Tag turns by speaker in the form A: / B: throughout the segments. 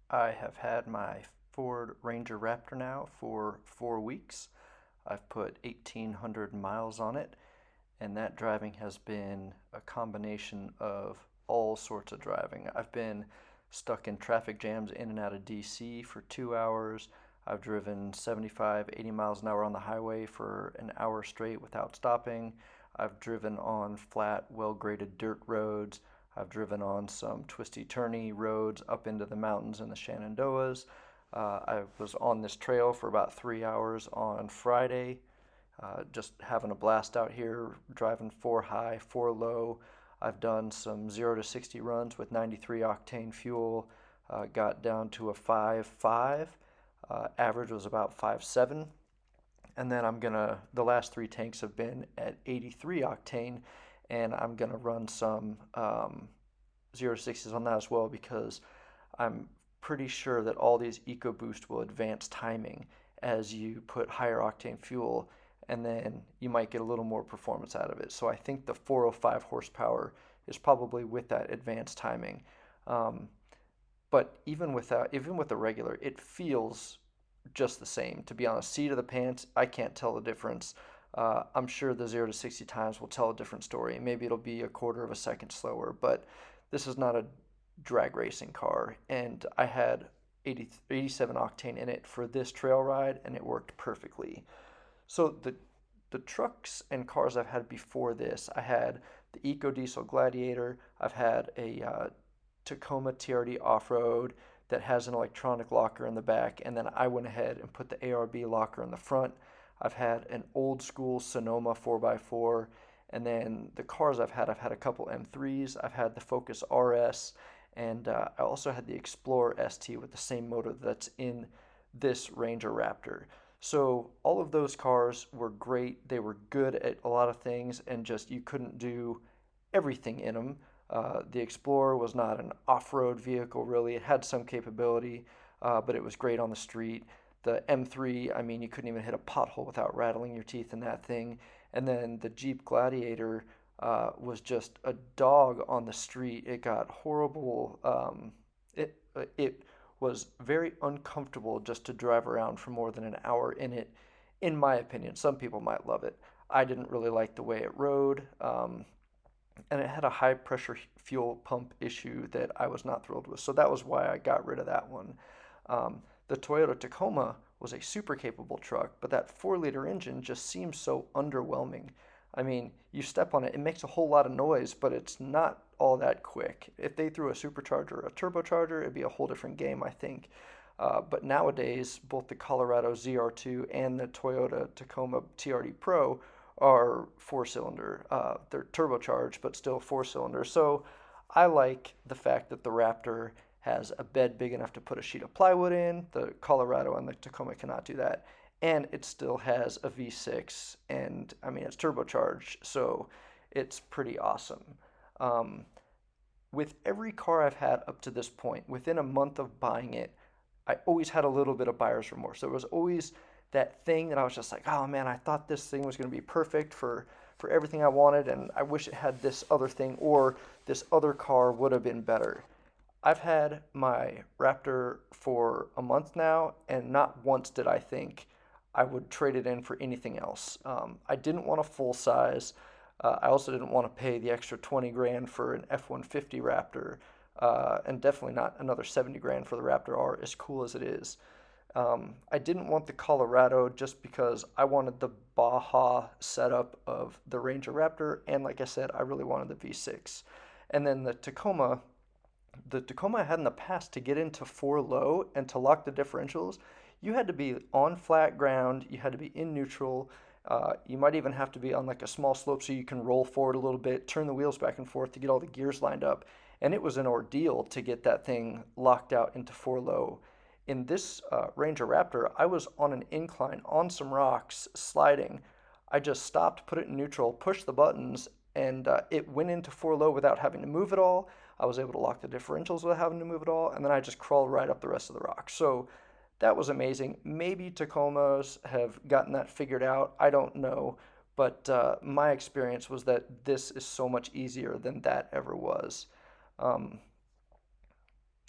A: I have had my Ford Ranger Raptor now for 4 weeks. I've put 1,800 miles on it, and that driving has been a combination of all sorts of driving. I've been stuck in traffic jams in and out of DC for 2 hours. I've driven 75, 80 miles an hour on the highway for an hour straight without stopping. I've driven on flat, well graded dirt roads. I've driven on some twisty turny roads up into the mountains in the Shenandoahs. I was on this trail for about 3 hours on Friday, just having a blast out here, driving four high, four low. I've done some 0 to 60 runs with 93 octane fuel, got down to a 5.5. Average was about 5.7. And then the last three tanks have been at 83 octane, and I'm gonna run some 0 to 60s on that as well because I'm pretty sure that all these EcoBoost will advance timing as you put higher octane fuel, and then you might get a little more performance out of it. So I think the 405 horsepower is probably with that advanced timing. Um, but even with the regular, it feels just the same. To be honest, seat of the pants, I can't tell the difference. I'm sure the 0 to 60 times will tell a different story. Maybe it'll be a quarter of a second slower, but this is not a drag racing car. And I had 87 octane in it for this trail ride, and it worked perfectly. So the trucks and cars I've had before this, I had the Eco Diesel Gladiator. I've had a Tacoma TRD off-road that has an electronic locker in the back, and then I went ahead and put the ARB locker in the front. I've had an old school Sonoma 4x4, and then the cars I've had a couple M3s. I've had the Focus RS, and I also had the Explorer ST with the same motor that's in this Ranger Raptor. So all of those cars were great. They were good at a lot of things, and just you couldn't do everything in them. The Explorer was not an off-road vehicle really. It had some capability, but it was great on the street. The M3, I mean, you couldn't even hit a pothole without rattling your teeth in that thing. And then the Jeep Gladiator was just a dog on the street. It got horrible. It was very uncomfortable just to drive around for more than an hour in it, in my opinion. Some people might love it. I didn't really like the way it rode. And it had a high pressure fuel pump issue that I was not thrilled with. So that was why I got rid of that one. The Toyota Tacoma was a super capable truck, but that 4-liter engine just seems so underwhelming. I mean, you step on it, it makes a whole lot of noise, but it's not all that quick. If they threw a supercharger or a turbocharger, it'd be a whole different game, I think. But nowadays, both the Colorado ZR2 and the Toyota Tacoma TRD Pro are four-cylinder. They're turbocharged, but still four-cylinder. So I like the fact that the Raptor has a bed big enough to put a sheet of plywood in. The Colorado and the Tacoma cannot do that. And it still has a V6, and I mean, it's turbocharged, so it's pretty awesome. Um, with every car I've had up to this point, within a month of buying it, I always had a little bit of buyer's remorse. There was always that thing that I was just like, oh man, I thought this thing was going to be perfect for everything I wanted, and I wish it had this other thing, or this other car would have been better. I've had my Raptor for a month now, and not once did I think I would trade it in for anything else. I didn't want a full size. I also didn't want to pay the extra 20 grand for an F-150 Raptor, and definitely not another 70 grand for the Raptor R, as cool as it is. I didn't want the Colorado just because I wanted the Baja setup of the Ranger Raptor, and like I said, I really wanted the V6. And then the Tacoma I had in the past, to get into four low and to lock the differentials, you had to be on flat ground, you had to be in neutral, you might even have to be on like a small slope so you can roll forward a little bit, turn the wheels back and forth to get all the gears lined up. And it was an ordeal to get that thing locked out into four low. In this Ranger Raptor, I was on an incline, on some rocks, sliding. I just stopped, put it in neutral, pushed the buttons, and it went into four low without having to move at all. I was able to lock the differentials without having to move at all, and then I just crawled right up the rest of the rocks. So that was amazing. Maybe Tacomas have gotten that figured out. I don't know. But my experience was that this is so much easier than that ever was. Um,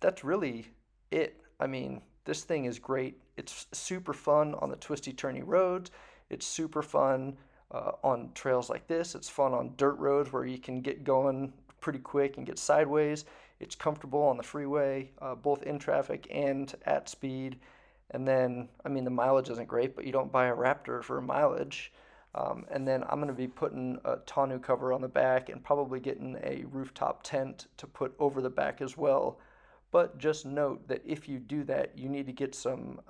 A: that's really it. I mean, this thing is great. It's super fun on the twisty turny roads. It's super fun on trails like this. It's fun on dirt roads where you can get going pretty quick and get sideways. It's comfortable on the freeway, both in traffic and at speed. And then, I mean, the mileage isn't great, but you don't buy a Raptor for mileage. And then I'm going to be putting a tonneau cover on the back and probably getting a rooftop tent to put over the back as well. But just note that if you do that, you need to get some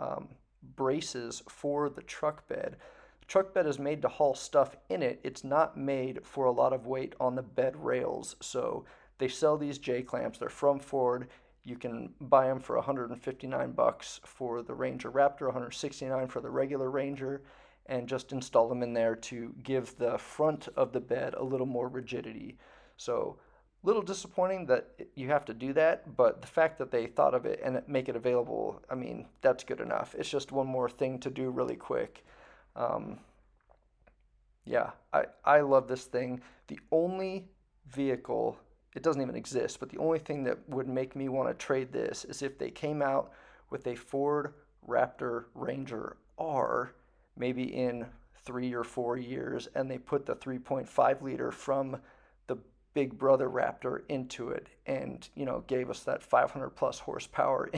A: braces for the truck bed. The truck bed is made to haul stuff in it. It's not made for a lot of weight on the bed rails. So they sell these J clamps. They're from Ford. You can buy them for 159 bucks for the Ranger Raptor, 169 for the regular Ranger, and just install them in there to give the front of the bed a little more rigidity. So a little disappointing that you have to do that, but the fact that they thought of it and make it available, I mean, that's good enough. It's just one more thing to do really quick. Um, yeah, I love this thing. The only vehicle, it doesn't even exist, but the only thing that would make me want to trade this is if they came out with a Ford Raptor Ranger R, maybe in 3 or 4 years, and they put the 3.5 liter from the big brother Raptor into it and, gave us that 500 plus horsepower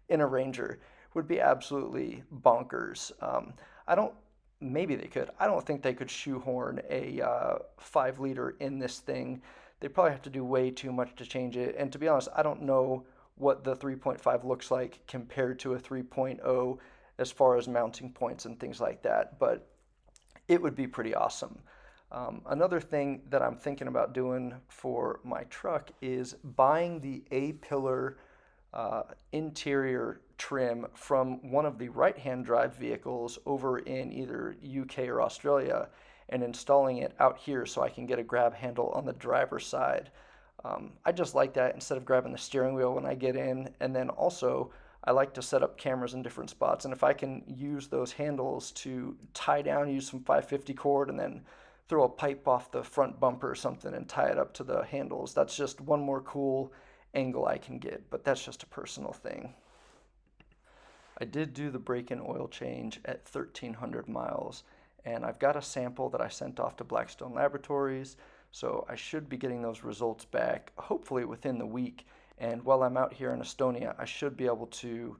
A: in a Ranger. Would be absolutely bonkers. I don't, maybe they could. I don't think they could shoehorn a 5 liter in this thing. They probably have to do way too much to change it. And to be honest, I don't know what the 3.5 looks like compared to a 3.0 as far as mounting points and things like that, but it would be pretty awesome. Another thing that I'm thinking about doing for my truck is buying the A-pillar interior trim from one of the right-hand drive vehicles over in either UK or Australia and installing it out here so I can get a grab handle on the driver's side. I just like that instead of grabbing the steering wheel when I get in. And then also, I like to set up cameras in different spots. And if I can use those handles to tie down, use some 550 cord, and then throw a pipe off the front bumper or something and tie it up to the handles, that's just one more cool angle I can get. But that's just a personal thing. I did do the break-in oil change at 1,300 miles. And I've got a sample that I sent off to Blackstone Laboratories. So I should be getting those results back, hopefully within the week. And while I'm out here in Estonia, I should be able to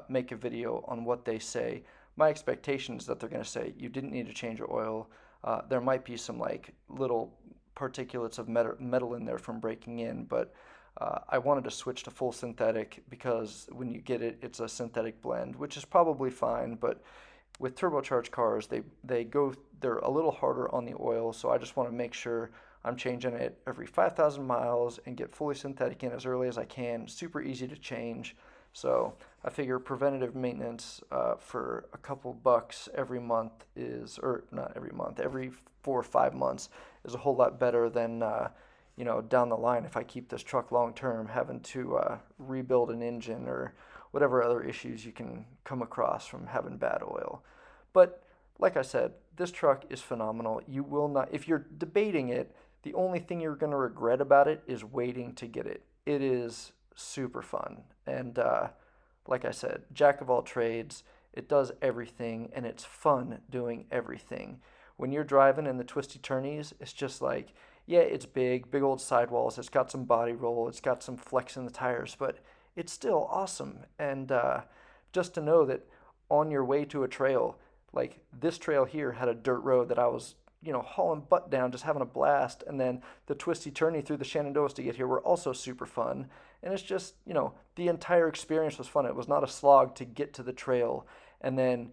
A: make a video on what they say. My expectation is that they're going to say, you didn't need to change your oil. There might be some like little particulates of metal in there from breaking in, but I wanted to switch to full synthetic because when you get it, it's a synthetic blend, which is probably fine, but with turbocharged cars, they're a little harder on the oil, so I just want to make sure I'm changing it every 5,000 miles and get fully synthetic in as early as I can. Super easy to change. So I figure preventative maintenance for a couple bucks every month or not every month, every 4 or 5 months is a whole lot better than, down the line if I keep this truck long term, having to rebuild an engine or whatever other issues you can come across from having bad oil. But like I said, this truck is phenomenal. You will not, if you're debating it, the only thing you're going to regret about it is waiting to get it. It is super fun. And like I said, jack of all trades, it does everything, and it's fun doing everything. When you're driving in the twisty turnies, it's just like, yeah, it's big old sidewalls. It's got some body roll. It's got some flex in the tires, but it's still awesome. And just to know that on your way to a trail, like this trail here had a dirt road that I was, hauling butt down, just having a blast. And then the twisty turny through the Shenandoahs to get here were also super fun. And it's just, the entire experience was fun. It was not a slog to get to the trail. And then,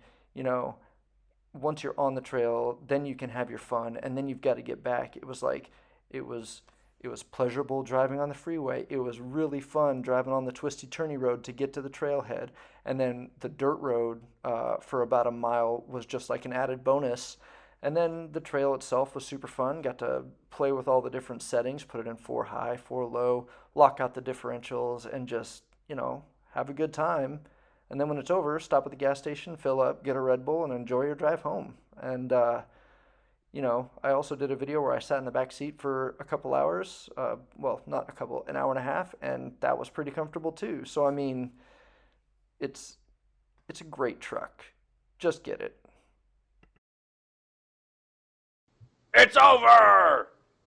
A: once you're on the trail, then you can have your fun. And then you've got to get back. It was like, it was pleasurable driving on the freeway. It was really fun driving on the twisty turny road to get to the trailhead. And then the dirt road for about a mile was just like an added bonus. And then the trail itself was super fun. Got to play with all the different settings, put it in 4 high, 4 low, lock out the differentials, and just, have a good time. And then when it's over, stop at the gas station, fill up, get a Red Bull, and enjoy your drive home. And I also did a video where I sat in the back seat for a couple hours. Well, not a couple, an hour and a half, and that was pretty comfortable too. So, I mean, It's it's a great truck. Just get it.
B: It's over!